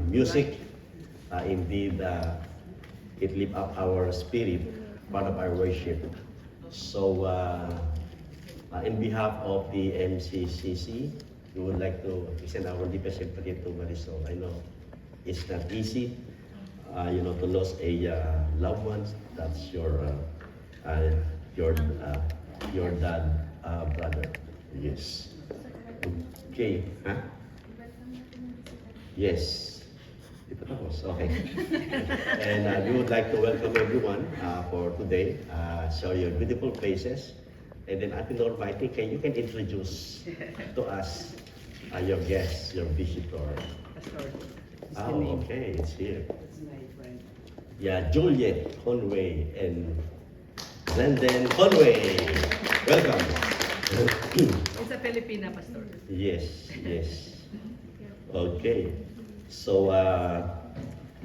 Music, indeed, it lift up our spirit, part of our worship. So, in behalf of the MCCC, we would like to extend our deepest sympathy to Marisol. I know it's not easy, to lose a loved one. That's your dad, brother. Yes. Okay. Huh? Yes. Di pa tapos? Okay. And we would like to welcome everyone for today. Show your beautiful faces. And then Ate Norma, I think you can introduce to us your guest, your visitor. Pastor. Oh, okay, it's here. It's my friend. Yeah, Juliet Conway and Glendon Conway. Welcome. It's a Filipina, Pastor. Yes, yes. Okay. So,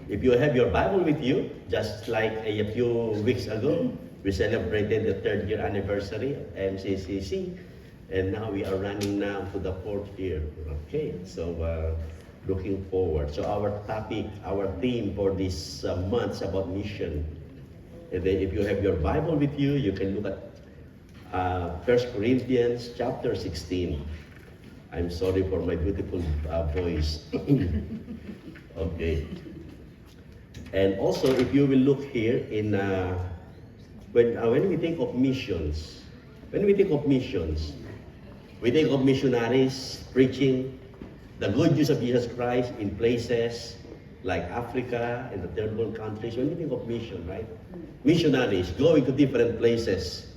if you have your Bible with you, just like a few weeks ago, we celebrated the 3rd year anniversary of MCCC, and now we are running now to the 4th year. Okay, so looking forward. So our topic, our theme for this month is about mission. And then if you have your Bible with you, you can look at 1 Corinthians chapter 16. I'm sorry for my beautiful voice. Okay. And also, if you will look here in when we think of missions, we think of missionaries preaching the good news of Jesus Christ in places like Africa and the third world countries. When we think of mission, right? Missionaries going to different places.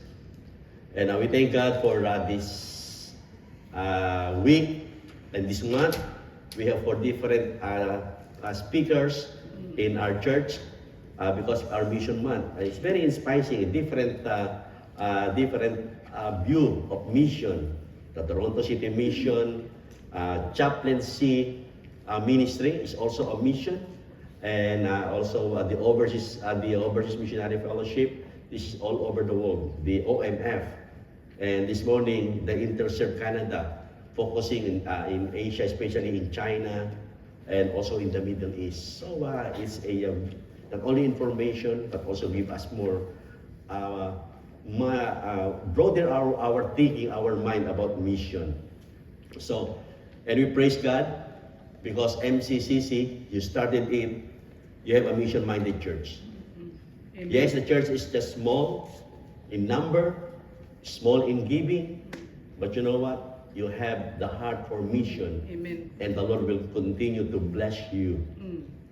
And we thank God for this week and this month. We have 4 different speakers in our church because of our mission month. It's very inspiring, different view of mission. The Toronto City Mission, chaplaincy ministry is also a mission, and also the Overseas Missionary Fellowship. This is all over the world. The OMF, and this morning the Interserve Canada, focusing in Asia, especially in China, and also in the Middle East. So it's a not only information, but also give us more broaden our thinking, our mind about mission. So, and we praise God because MCCC, you started it, you have a mission-minded church. Amen. Yes, the church is just small in number, small in giving, but you know what? You have the heart for mission. Amen. And the Lord will continue to bless you.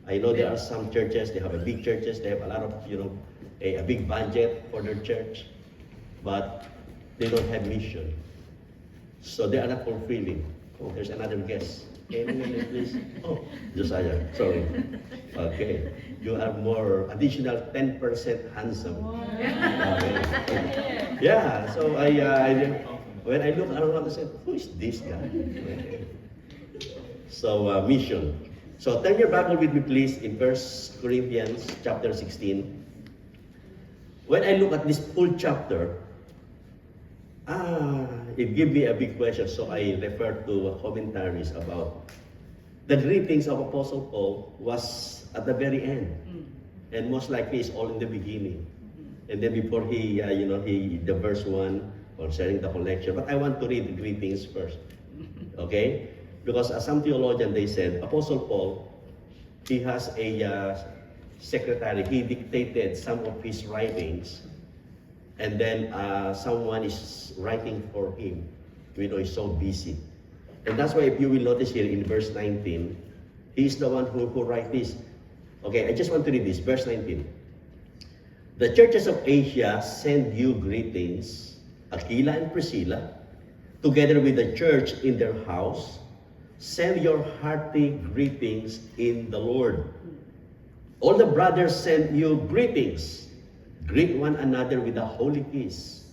I know there are some churches, they have a big churches, they have a lot of, a big budget for their church, but they don't have mission. So they are not fulfilling. Oh, there's another guest. Can you name please? Oh, Josiah, sorry. Okay. You are more additional 10% handsome. Okay. Yeah, so when I look around, I said, who is this guy? So, mission. So, turn your Bible with me, please, in 1 Corinthians chapter 16. When I look at this full chapter, it gave me a big question, so I refer to commentaries about the greetings of Apostle Paul was at the very end, and most likely it's all in the beginning. And then before he the verse 1 concerning the collection. But I want to read the greetings first, okay? Because some theologian, they said, Apostle Paul, he has a secretary. He dictated some of his writings, and then someone is writing for him. He's so busy. And that's why if you will notice here in verse 19, he's the one who write this. Okay, I just want to read this, verse 19. The churches of Asia send you greetings, Aquila and Priscilla, together with the church in their house. Send your hearty greetings in the Lord. All the brothers send you greetings. Greet one another with a holy kiss.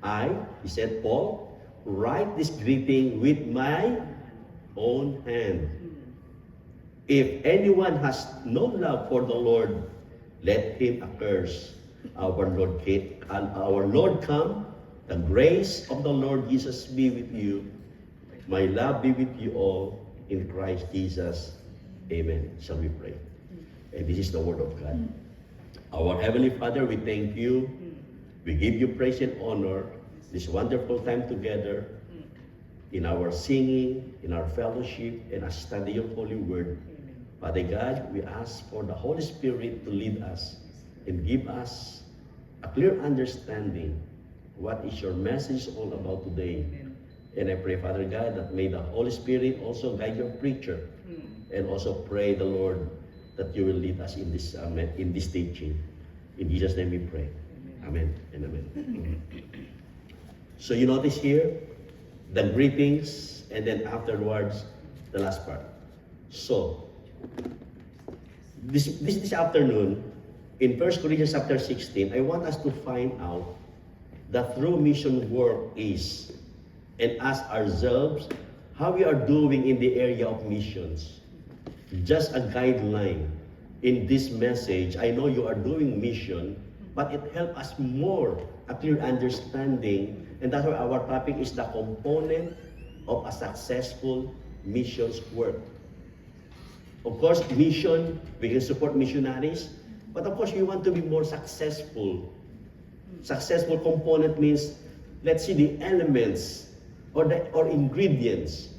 I, he said, Paul, write this greeting with my own hand. If anyone has no love for the Lord, let him accursed. Our Lord come. The grace of the Lord Jesus be with you. My love be with you all. in Christ Jesus. Amen. Shall we pray? And this is the word of God. Our Heavenly Father, we thank you. We give you praise and honor this wonderful time together in our singing, in our fellowship, and our study of Holy Word. Father God, we ask for the Holy Spirit to lead us and give us a clear understanding what is your message all about today. And I pray, Father God, that may the Holy Spirit also guide your preacher, and also pray the Lord that you will lead us in this teaching. In Jesus' name we pray. Amen and amen. So you notice here the greetings, and then afterwards the last part. So this afternoon in 1 Corinthians chapter 16, I want us to find out that through mission work is, and ask ourselves how we are doing in the area of missions. Just a guideline in this message. I know you are doing mission, but it helps us more, a clear understanding, and that's why our topic is the component of a successful missions work. Of course, mission, we can support missionaries, but of course, we want to be more successful. Successful component means, let's see the elements or ingredients.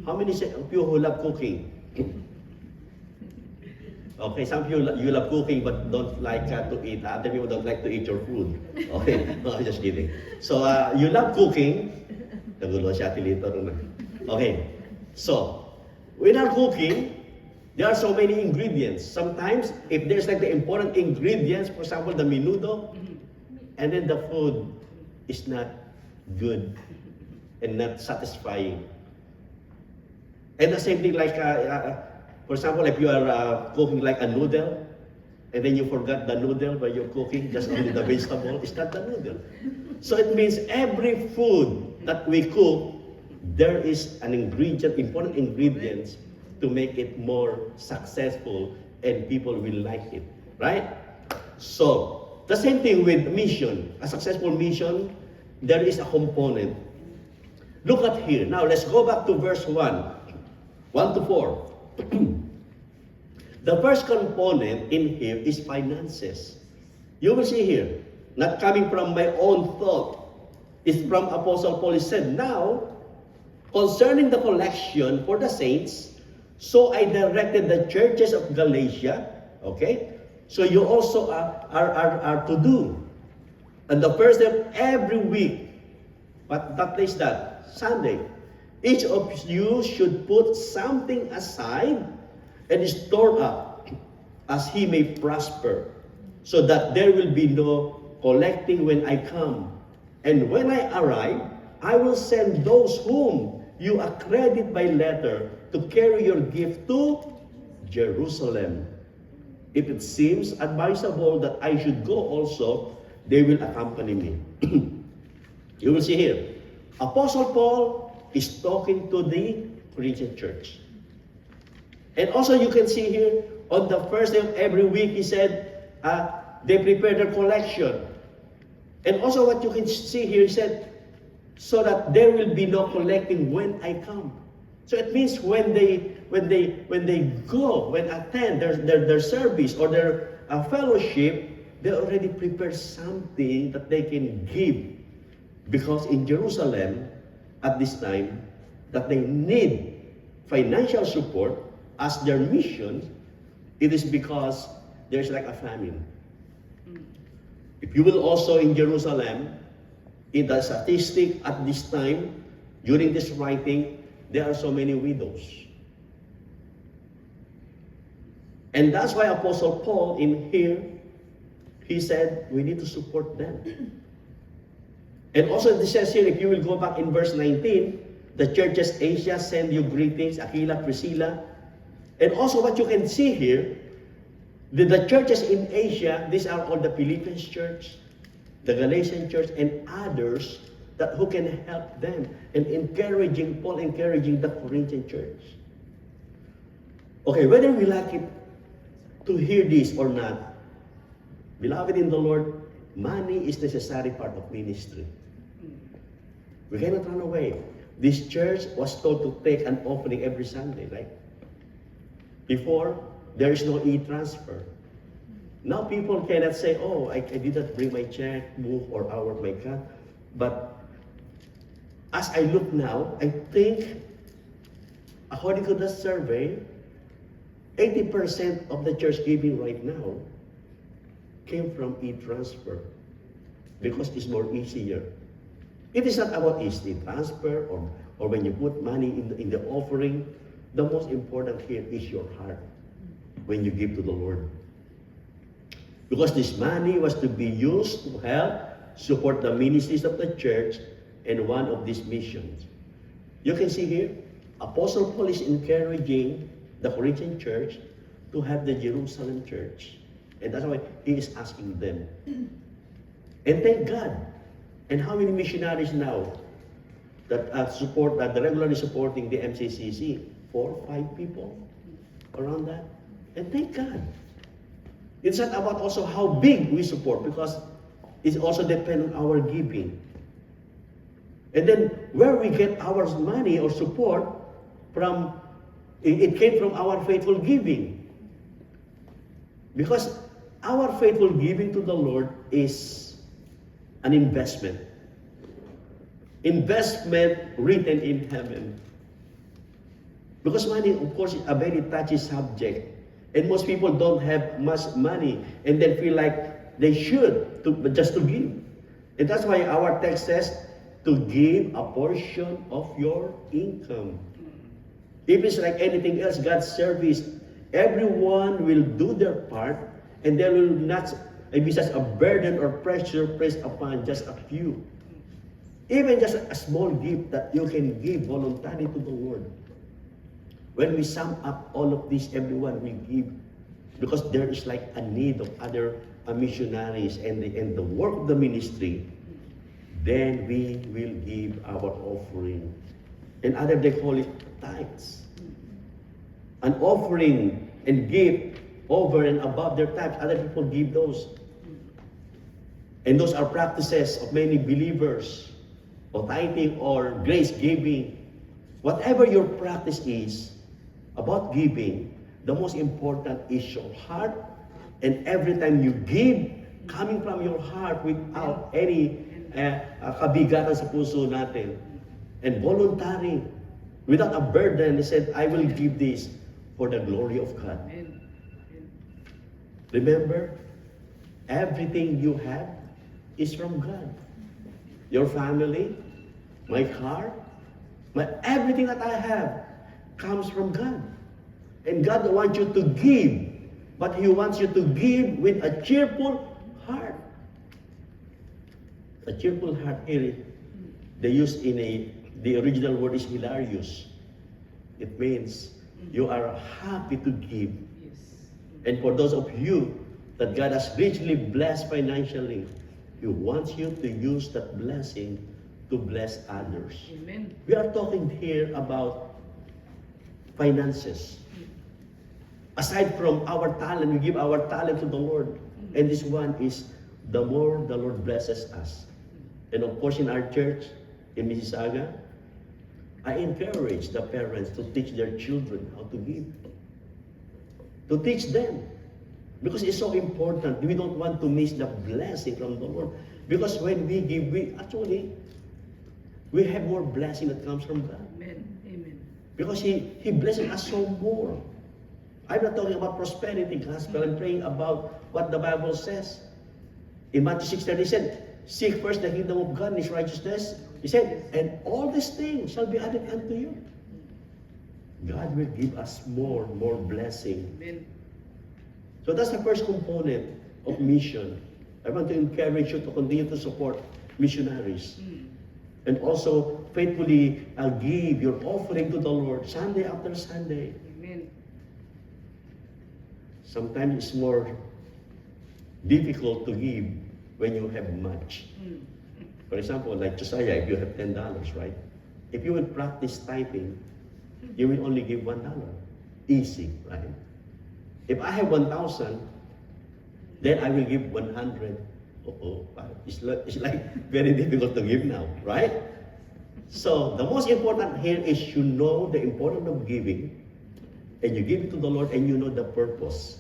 How many of you who love cooking? Okay, some of you love cooking but don't like to eat. Other people don't like to eat your food. Okay, no, I'm just kidding. So you love cooking. Nagulo siya tilito na. Okay, so when our cooking, there are so many ingredients. Sometimes, if there's like the important ingredients, for example, the menudo, and then the food is not good and not satisfying. And the same thing like, for example, if you are cooking like a noodle, and then you forgot the noodle while you're cooking, just only the vegetable, it's not the noodle. So it means every food that we cook, there is an ingredient, important ingredients to make it more successful and people will like it, right? So, the same thing with mission. A successful mission, there is a component. Look at here. Now, let's go back to verse 1 to 4. The first component in here is finances. You will see here, not coming from my own thought. It's from Apostle Paul. He said, now, concerning the collection for the saints, so I directed the churches of Galatia, okay? So you also are to do. And the first day every week, but that place that, Sunday, each of you should put something aside and store up as he may prosper, so that there will be no collecting when I come. And when I arrive, I will send those whom you accredit by letter to carry your gift to Jerusalem. If it seems advisable that I should go also, they will accompany me. You will see here, Apostle Paul is talking to the Corinthian church. And also you can see here, on the first day of every week, he said, they prepare their collection. And also what you can see here, he said, so that there will be no collecting when I come. So it means when they attend their service or their fellowship, they already prepare something that they can give. Because in Jerusalem, at this time, that they need financial support as their mission, it is because there's like a famine. If you will also in Jerusalem, in the statistic at this time, during this writing, there are so many widows. And that's why Apostle Paul in here, he said, we need to support them. And also it says here, if you will go back in verse 19, the churches Asia send you greetings, Aquila, Priscilla. And also what you can see here, the churches in Asia, these are all the Philippians church, the Galatian church, and others that who can help them, and Paul encouraging the Corinthian church. Okay, whether we like it to hear this or not, beloved in the Lord, money is necessary part of ministry. We cannot run away. this church was told to take an offering every Sunday, right? Before, there is no e-transfer. Now people cannot say, oh, I did not bring my checkbook or my card. But as I look now, I think, according to the survey, 80% of the church giving right now came from e-transfer because it's more easier. It is not about easy transfer or when you put money in the offering. The most important here is your heart when you give to the Lord. Because this money was to be used to help support the ministries of the church and one of these missions. You can see here, Apostle Paul is encouraging the Corinthian church to have the Jerusalem church. And that's why he is asking them. And thank God. And how many missionaries now that regularly supporting the MCCC? 4 or 5 people around that. And thank God. It's not about also how big we support, because it also depends on our giving. And then where we get our money or support from, it came from our faithful giving. Because our faithful giving to the Lord is an investment. Investment written in heaven. Because money, of course, is a very touchy subject. And most people don't have much money and then feel like they should just to give. And that's why our text says to give a portion of your income. If it's like anything else, God's service, everyone will do their part and there will not be such a burden or pressure placed upon just a few. Even just a small gift that you can give voluntarily to the Lord. When we sum up all of this, everyone will give, because there is like a need of other missionaries and the work of the ministry, then we will give our offering. And other they call it tithes. An offering and gift over and above their tithes, other people give those. And those are practices of many believers, or tithing or grace giving. Whatever your practice is, about giving, the most important is your heart. And every time you give, coming from your heart without any kabigatan sa puso natin. And voluntary, without a burden, he said, I will give this for the glory of God. Remember, everything you have is from God. Your family, my car, everything that I have comes from God. And God wants you to give, but He wants you to give with a cheerful heart. A cheerful heart here, they use the original word is hilarious. It means you are happy to give. And for those of you that God has richly blessed financially, He wants you to use that blessing to bless others. Amen. We are talking here about finances. Aside from our talent, we give our talent to the Lord. And this one is the more the Lord blesses us. And of course in our church, in Mississauga, I encourage the parents to teach their children how to give. To teach them. Because it's so important. We don't want to miss the blessing from the Lord. Because when we give, we have more blessing that comes from God. Amen. Amen. Because He blesses us so more. I'm not talking about prosperity gospel. I'm praying about what the Bible says. In Matthew 6:30, He said, seek first the kingdom of God and His righteousness. He said, and all these things shall be added unto you. God will give us more blessing. Amen. So that's the first component of mission. I want to encourage you to continue to support missionaries. And also faithfully give your offering to the Lord Sunday after Sunday. Amen. Sometimes it's more difficult to give when you have much. For example, like Josiah, if you have $10, right? If you would practice tithing, you will only give $1. Easy, right? If I have 1,000, then I will give 100. It's like very difficult to give now, right? So the most important here is you know the importance of giving, and you give it to the Lord, and you know the purpose,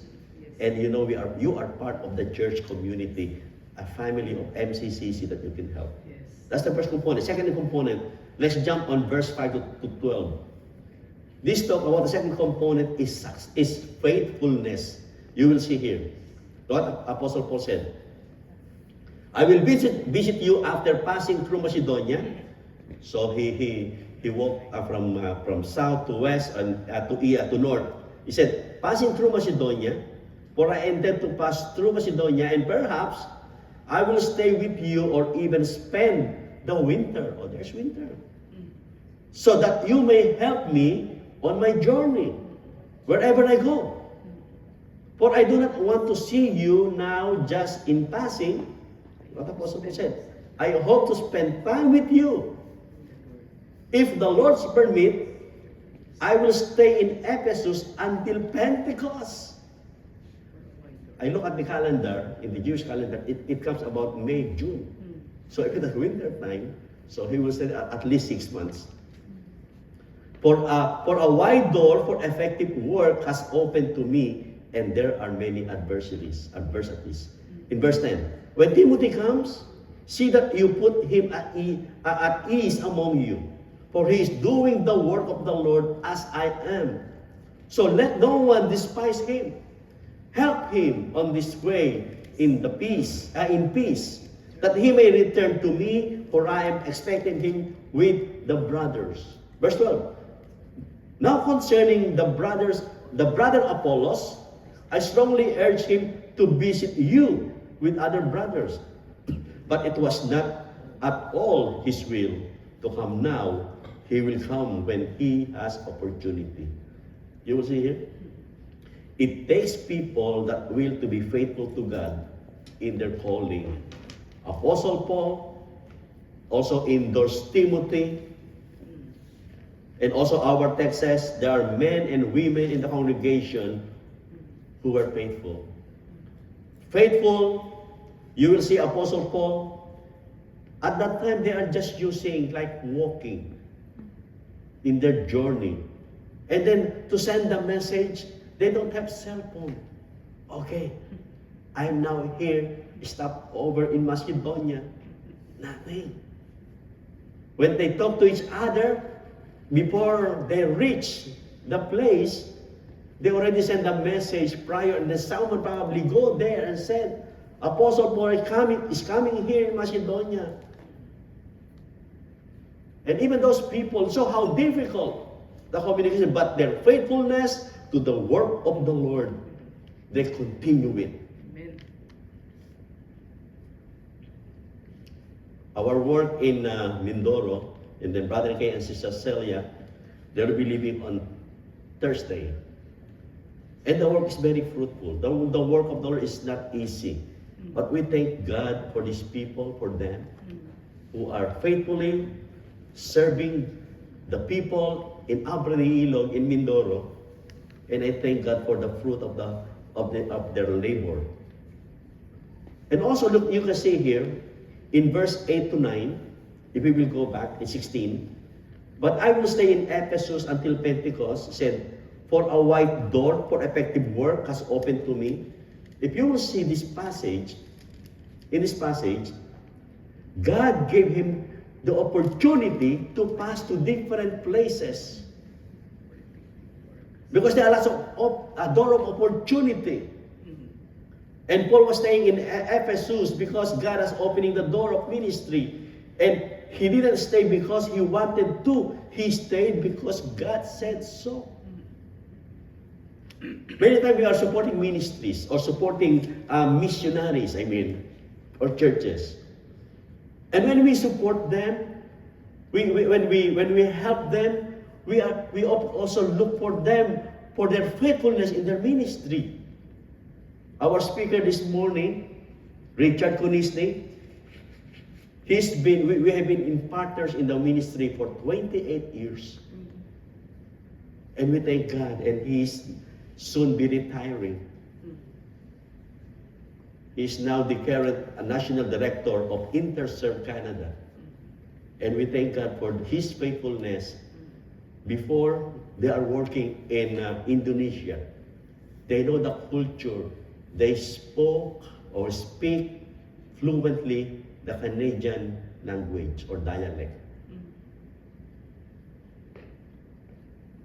and you know you are part of the church community, a family of MCCC that you can help. Yes. That's the first component. Second component, let's jump on verse 5 to 12. This talk about the second component is faithfulness. You will see here what Apostle Paul said. I will visit you after passing through Macedonia. So he walked from south to west and to north. He said, passing through Macedonia, for I intend to pass through Macedonia, and perhaps I will stay with you or even spend the winter. Oh, there's winter. So that you may help me on my journey, wherever I go. For I do not want to see you now just in passing. What Apostle Paul said, I hope to spend time with you. If the Lord's permit, I will stay in Ephesus until Pentecost. I look at the calendar, in the Jewish calendar, it comes about May, June. So if it is winter time, so he will stay at least 6 months. For a wide door for effective work has opened to me, and there are many adversities. In verse 10, when Timothy comes, see that you put him at ease among you, for he is doing the work of the Lord as I am. So let no one despise him. Help him on this way in peace, that he may return to me, for I am expecting him with the brothers. Verse 12. Now concerning the brother Apollos, I strongly urge him to visit you with other brothers. But it was not at all his will to come now. He will come when he has opportunity. You will see here. It takes people that will to be faithful to God in their calling. Apostle Paul also endorsed Timothy. And also our text says there are men and women in the congregation who were faithful. Faithful, you will see Apostle Paul, at that time they are just using like walking in their journey. And then to send the message, they don't have cell phone. Okay, I'm now here, stop over in Macedonia. Nothing. When they talk to each other, before they reach the place, they already sent a message prior, and then someone probably go there and said, Apostle Paul is coming here in Macedonia. And even those people saw how difficult the communication, but their faithfulness to the work of the Lord, they continue it. Amen. Our work in Mindoro, and then Brother Kay and Sister Celia, they'll be leaving on Thursday. And the work is very fruitful. The work of the Lord is not easy. But we thank God for these people, for them, who are faithfully serving the people in Abra de Ilog, in Mindoro. And I thank God for the fruit of their labor. And also, look, you can see here, in verse 8 to 9, if we will go back in 16, but I will stay in Ephesus until Pentecost, said, for a wide door for effective work has opened to me. If you will see this passage, in this passage, God gave him the opportunity to pass to different places. Because there are lots of a door of opportunity. And Paul was staying in Ephesus because God is opening the door of ministry. And he didn't stay because he wanted to. He stayed because God said so. Many times we are supporting ministries or supporting missionaries, or churches. And when we support them, when we help them, we also look for them for their faithfulness in their ministry. Our speaker this morning, Richard Kunisny, we have been in partners in the ministry for 28 years. And we thank God, and he's soon be retiring. He is now the current national director of Interserve Canada. And we thank God for His faithfulness. Before they are working in Indonesia, they know the culture. They spoke or speak fluently the Canadian language or dialect.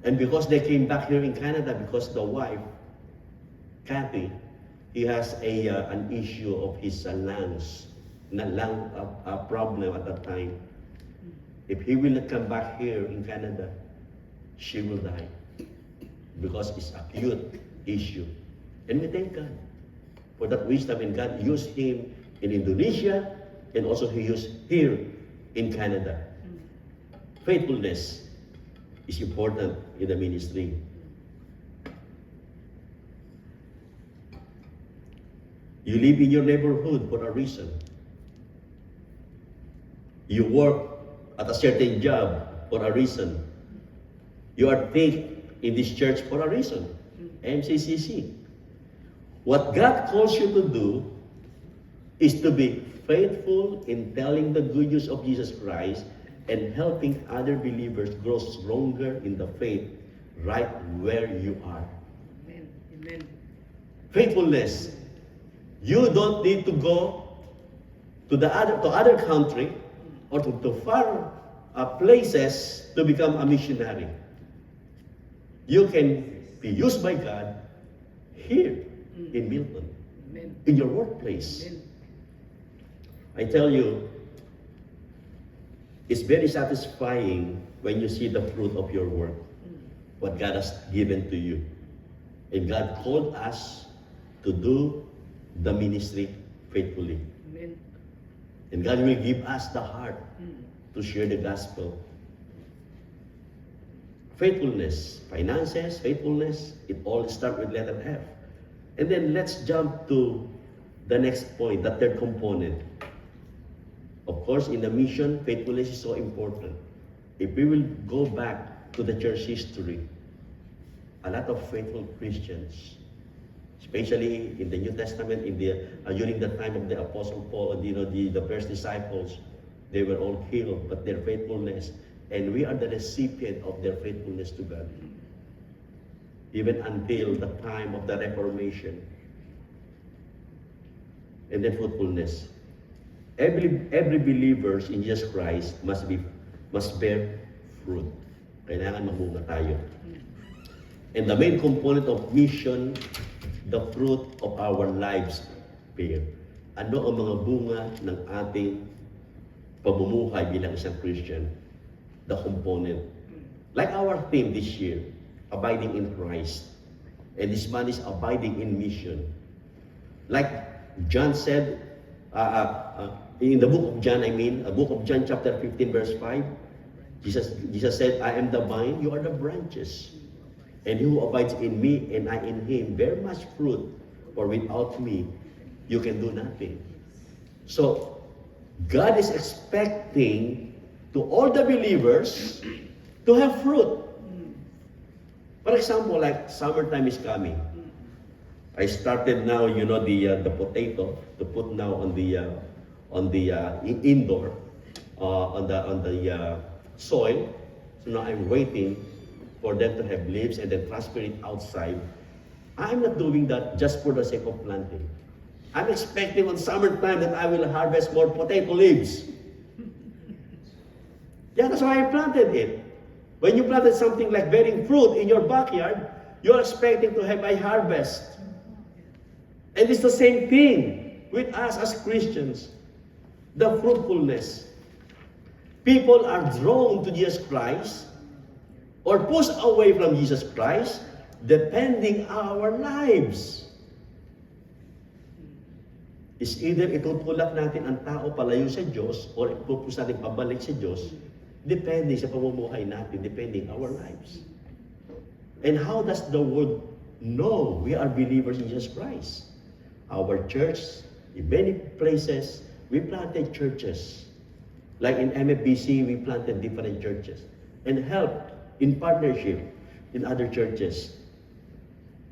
And because they came back here in Canada, because the wife, Kathy, he has an issue of his lungs, lung problem at that time. If he will not come back here in Canada, she will die because it's acute issue. And we thank God for that wisdom, and God used him in Indonesia, and also He used here in Canada. Faithfulness is important in the ministry. You live in your neighborhood for a reason. You work at a certain job for a reason. You are faith in this church for a reason. MCCC. What God calls you to do is to be faithful in telling the good news of Jesus Christ and helping other believers grow stronger in the faith right where you are. Amen. Amen. Faithfulness. You don't need to go to other country or to far places to become a missionary. You can be used by God here in Milton, Amen. in your workplace. Amen. I tell you, it's very satisfying when you see the fruit of your work, what God has given to you. And God called us to do the ministry faithfully. Amen. And God will give us the heart to share the gospel. Faithfulness, finances, faithfulness, it all starts with letter F. And then let's jump to the next point, the third component. Of course, in the mission, faithfulness is so important. If we will go back to the church history, a lot of faithful Christians, especially in the New Testament, during the time of the Apostle Paul and the first disciples, they were all killed, but their faithfulness, and we are the recipient of their faithfulness to God. Even until the time of the Reformation. And then fruitfulness. Every believers in Jesus Christ must bear fruit. Kailangan mamunga tayo. And the main component of mission, the fruit of our lives bear. Ano ang mga bunga ng ating pamumuhay bilang isang Christian? The component. Like our theme this year, abiding in Christ. And this man is abiding in mission. Like John said, in the book of John, book of John chapter 15 verse 5, Jesus said, I am the vine, you are the branches. And he who abides in me and I in him bear much fruit, for without me you can do nothing. So God is expecting to all the believers to have fruit. For example, like summertime is coming. I started now, the potato to put now on the indoor, on the soil. So now I'm waiting for them to have leaves and then transfer it outside. I'm not doing that just for the sake of planting. I'm expecting on summertime that I will harvest more potato leaves. Yeah, that's why I planted it. When you planted something like bearing fruit in your backyard, you're expecting to have a harvest. And it's the same thing with us as Christians. The fruitfulness. People are drawn to Jesus Christ or pushed away from Jesus Christ depending our lives. Is either itutulak natin ang tao palayo sa Diyos or ipupus natin pabalik sa Diyos, depende sa pamumuhay natin, depending our lives. And how does the world know we are believers in Jesus Christ? Our church, in many places, we planted churches. Like in MFBC, we planted different churches and helped in partnership in other churches.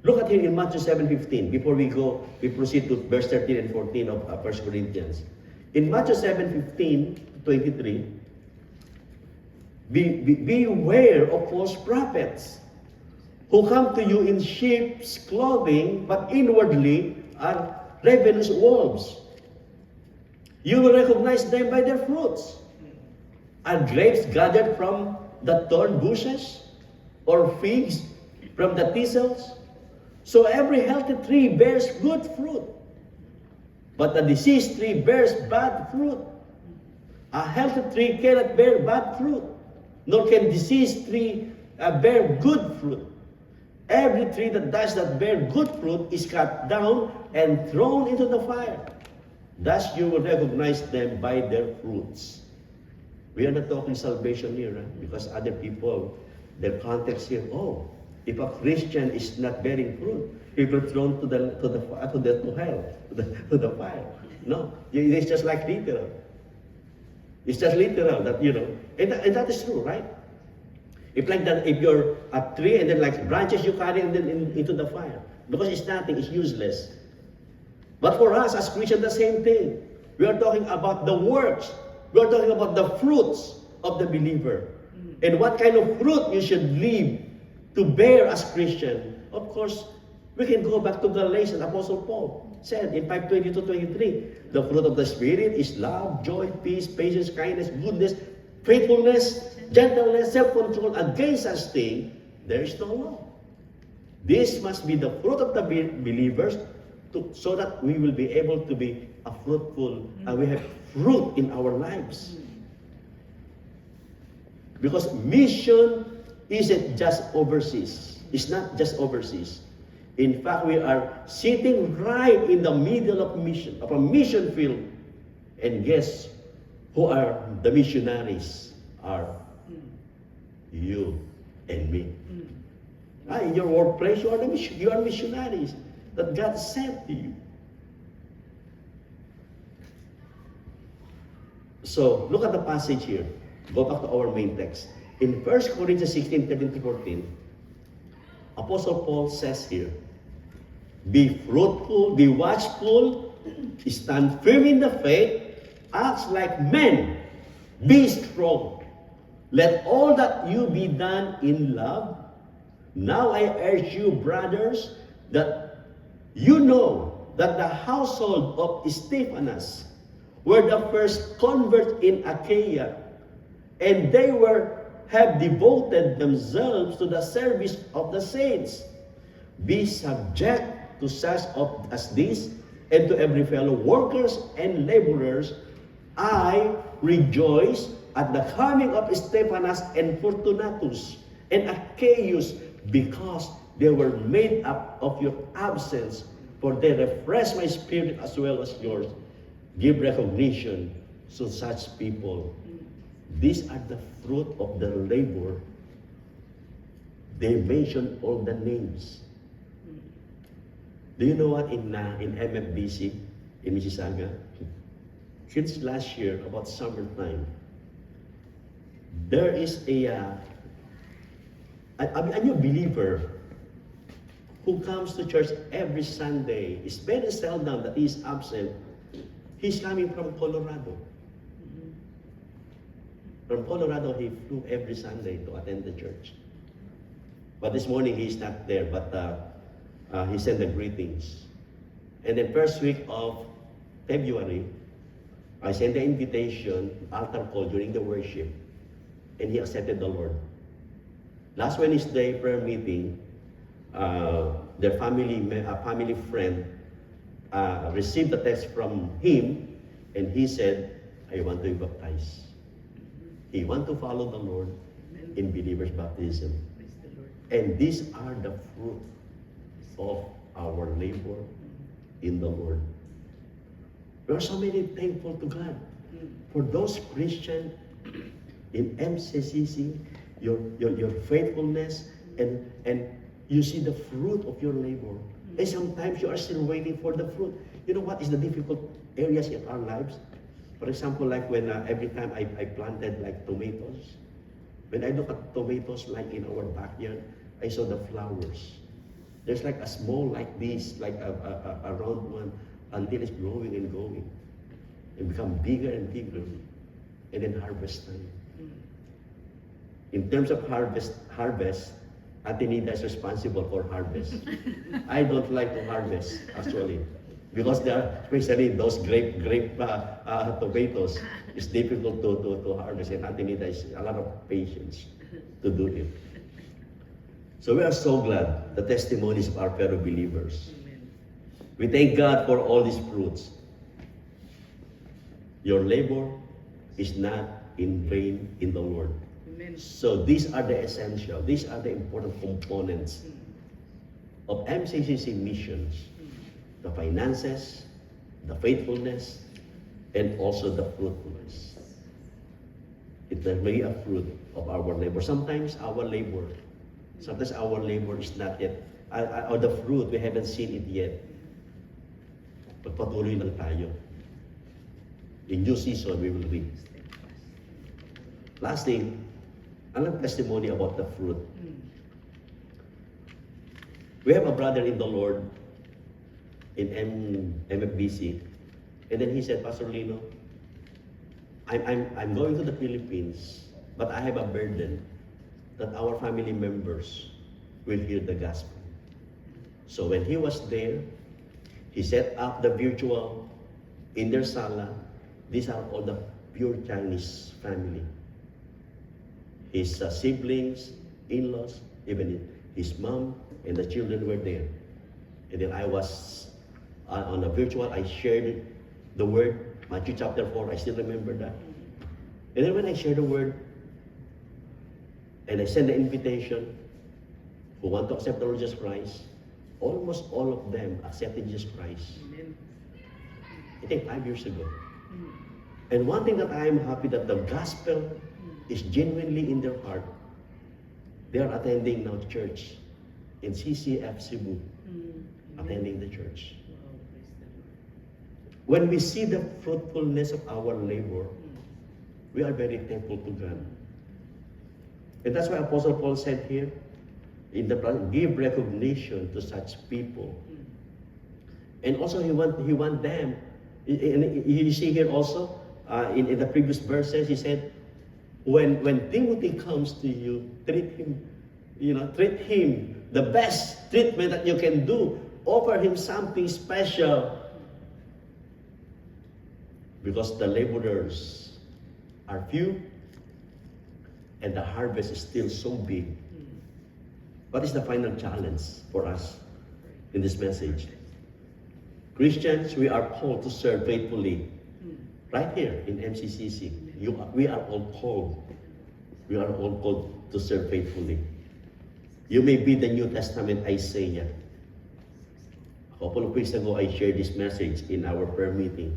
Look at here in Matthew 7:15, before we proceed to verse 13 and 14 of 1 Corinthians. In Matthew 7:15-23, Beware of false prophets who come to you in sheep's clothing, but inwardly are ravenous wolves. You will recognize them by their fruits. Are grapes gathered from the thorn bushes, or figs from the thistles? So every healthy tree bears good fruit, but a diseased tree bears bad fruit. A healthy tree cannot bear bad fruit, nor can diseased tree bear good fruit. Every tree that does not bear good fruit is cut down and thrown into the fire. Thus you will recognize them by their fruits. We are not talking salvation here, because other people, their context here, oh, if a Christian is not bearing fruit, he will be thrown to hell, to the fire. No, it's just like literal. It's just literal that, and that is true, right? If like that, if you're a tree and then like branches you carry and then into the fire, because it's nothing, it's useless. But for us as Christians, the same thing. We are talking about the works. We are talking about the fruits of the believer. And what kind of fruit you should live to bear as Christian. Of course, we can go back to Galatians. Apostle Paul said in 5:22-23, the fruit of the Spirit is love, joy, peace, patience, kindness, goodness, faithfulness, gentleness, self-control. Against such thing, there is no law. This must be the fruit of the believers, so that we will be able to be a fruitful, and we have fruit in our lives. Because mission isn't just overseas. It's not just overseas. In fact, we are sitting right in the middle of a mission field. And guess who are the missionaries? Are you and me. In your workplace, you are missionaries that God sent to you. So, look at the passage here. Go back to our main text. In 1 Corinthians 16:13-14, Apostle Paul says here, be fruitful, be watchful, stand firm in the faith, act like men, be strong. Let all that you be done in love. Now I urge you, brothers, that you know that the household of Stephanas were the first converts in Achaia, and they have devoted themselves to the service of the saints. Be subject to such as this, and to every fellow workers and laborers. I rejoice at the coming of Stephanas and Fortunatus and Achaeus, because they were made up of your absence, for they refresh my spirit as well as yours. Give recognition to such people. These are the fruit of their labor. They mention all the names. Do you know what in MFBC in Mississauga? Since last year, about summertime, there is a new believer who comes to church every Sunday. It's very seldom that he is absent. He's coming from Colorado. From Colorado, he flew every Sunday to attend the church. But this morning, he's not there, but he sent the greetings. And then first week of February, I sent the invitation, altar call during the worship, and he accepted the Lord. Last Wednesday prayer meeting, their family friend received a text from him, and he said, I want to be baptized. He wants to follow the Lord in believers' baptism. And these are the fruit of our labor in the Lord. We are so many thankful to God for those Christians in MCCC, your faithfulness, and you see the fruit of your labor. And sometimes you are still waiting for the fruit. You know what is the difficult areas in our lives? For example, like when every time I planted like tomatoes, when I look at tomatoes like in our backyard, I saw the flowers. There's like a small like this, like a round one, until it's growing and growing, and become bigger and bigger, and then harvest time. In terms of harvest, Atenida is responsible for harvest. I don't like to harvest, actually. Because there are, especially those grape tomatoes, it's difficult to harvest, and Atenida is a lot of patience to do it. So we are so glad the testimonies of our fellow believers. Amen. We thank God for all these fruits. Your labor is not in vain in the Lord. Amen. So these are the essential, these are the important components of MCCC missions. The finances, the faithfulness, and also the fruitfulness. It will be a fruit of our labor. Sometimes our labor is not yet, or the fruit, we haven't seen it yet. Pagpatuloy lang tayo. In due season, we will reap. Last thing, another testimony about the fruit. We have a brother in the Lord in MFBC, and then he said, Pastor Lino, I'm going to the Philippines, but I have a burden that our family members will hear the gospel. So when he was there, he set up the virtual in their sala. These are all the pure Chinese family. His siblings, in-laws, even his mom and the children were there. And then I was on a virtual, I shared the word, Matthew chapter 4, I still remember that. And then when I shared the word, and I sent the invitation, who want to accept the Lord Jesus Christ, almost all of them accepted Jesus Christ. Amen. I think 5 years ago. And one thing that I am happy that the gospel is genuinely in their heart. They are attending now church in CCF Cebu, attending the church. Wow, praise the Lord. When we see the fruitfulness of our labor, we are very thankful to God. And that's why Apostle Paul said here, in the give recognition to such people. And also he want them, and you see here also, in the previous verses, he said, when Timothy comes to you, treat him the best treatment that you can do. Offer him something special. Because the laborers are few, and the harvest is still so big. What is the final challenge for us in this message? Christians, we are called to serve faithfully. Right here in MCCC, we are all called. We are all called to serve faithfully. You may be the New Testament Isaiah. A couple of weeks ago, I shared this message in our prayer meeting.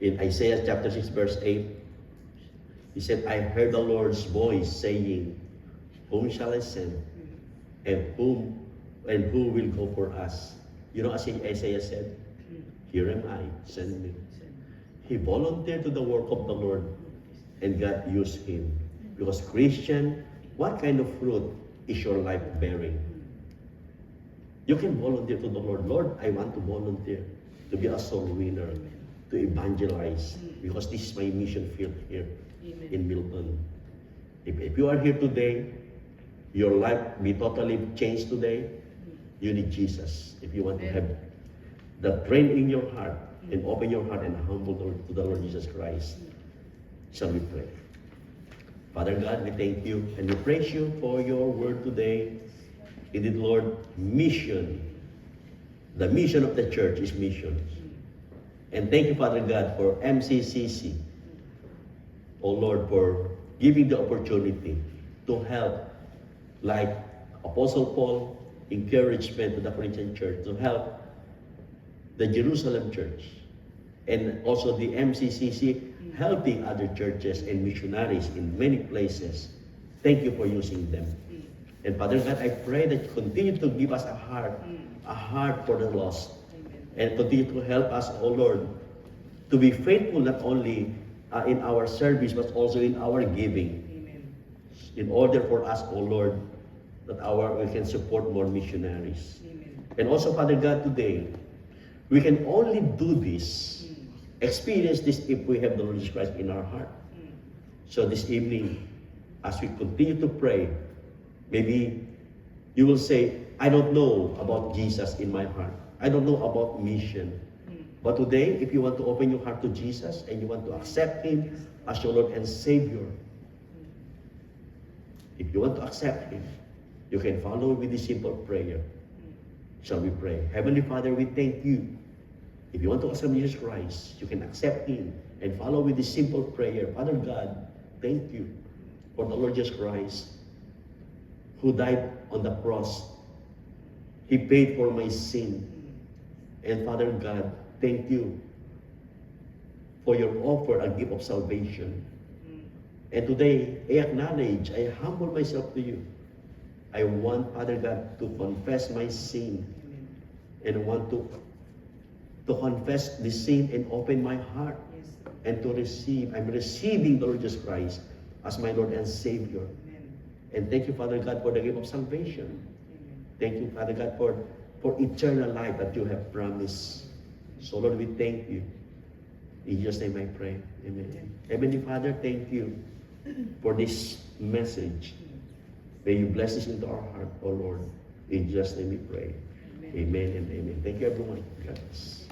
In Isaiah chapter 6, verse 8, he said, I heard the Lord's voice saying, whom shall I send? And who will go for us? You know, as Isaiah said, here am I, send me. He volunteered to the work of the Lord, and God used him. Because Christian, what kind of fruit is your life bearing? You can volunteer to the Lord. Lord, I want to volunteer to be a soul winner, to evangelize, because this is my mission field here in Milton. If you are here today, your life be totally changed today, you need Jesus. If you want to have the train in your heart, and open your heart and humble to the Lord Jesus Christ. Shall we pray? Father God, we thank you and we praise you for your word today. Indeed, Lord, mission. The mission of the church is missions. And thank you, Father God, for MCCC. Oh Lord, for giving the opportunity to help, like Apostle Paul, encouragement to the Corinthian church, to help the Jerusalem church, and also the MCCC, helping other churches and missionaries in many places. Thank you for using them. And Father God, I pray that you continue to give us a heart for the lost, and continue to help us, oh Lord, to be faithful not only in our service, but also in our giving. In order for us, oh Lord, that we can support more missionaries. And also, Father God, today, we can only do this, experience this, if we have the Lord Jesus Christ in our heart. So this evening, as we continue to pray, maybe you will say, I don't know about Jesus in my heart. I don't know about mission. But today, if you want to open your heart to Jesus and you want to accept Him as your Lord and Savior, if you want to accept Him, you can follow with this simple prayer. Shall we pray? Heavenly Father, we thank you. If you want to accept Jesus Christ, you can accept Him and follow with this simple prayer. Father God, thank you for the Lord Jesus Christ who died on the cross. He paid for my sin. And Father God, thank you for your offer, a gift of salvation. And today, I acknowledge, I humble myself to you. I want, Father God, to confess my sin. And want to confess the sin and open my heart. Yes. And to receive, I'm receiving the Lord Jesus Christ as my Lord and Savior. Amen. And thank you, Father God, for the gift of salvation. Amen. Thank you, Father God, for eternal life that you have promised. So, Lord, we thank you. In Jesus' name I pray. Amen. Heavenly Father, thank you for this message. May you bless this into our heart, O Lord. In Jesus' name we pray. Amen. Amen and amen. Thank you, everyone. God bless.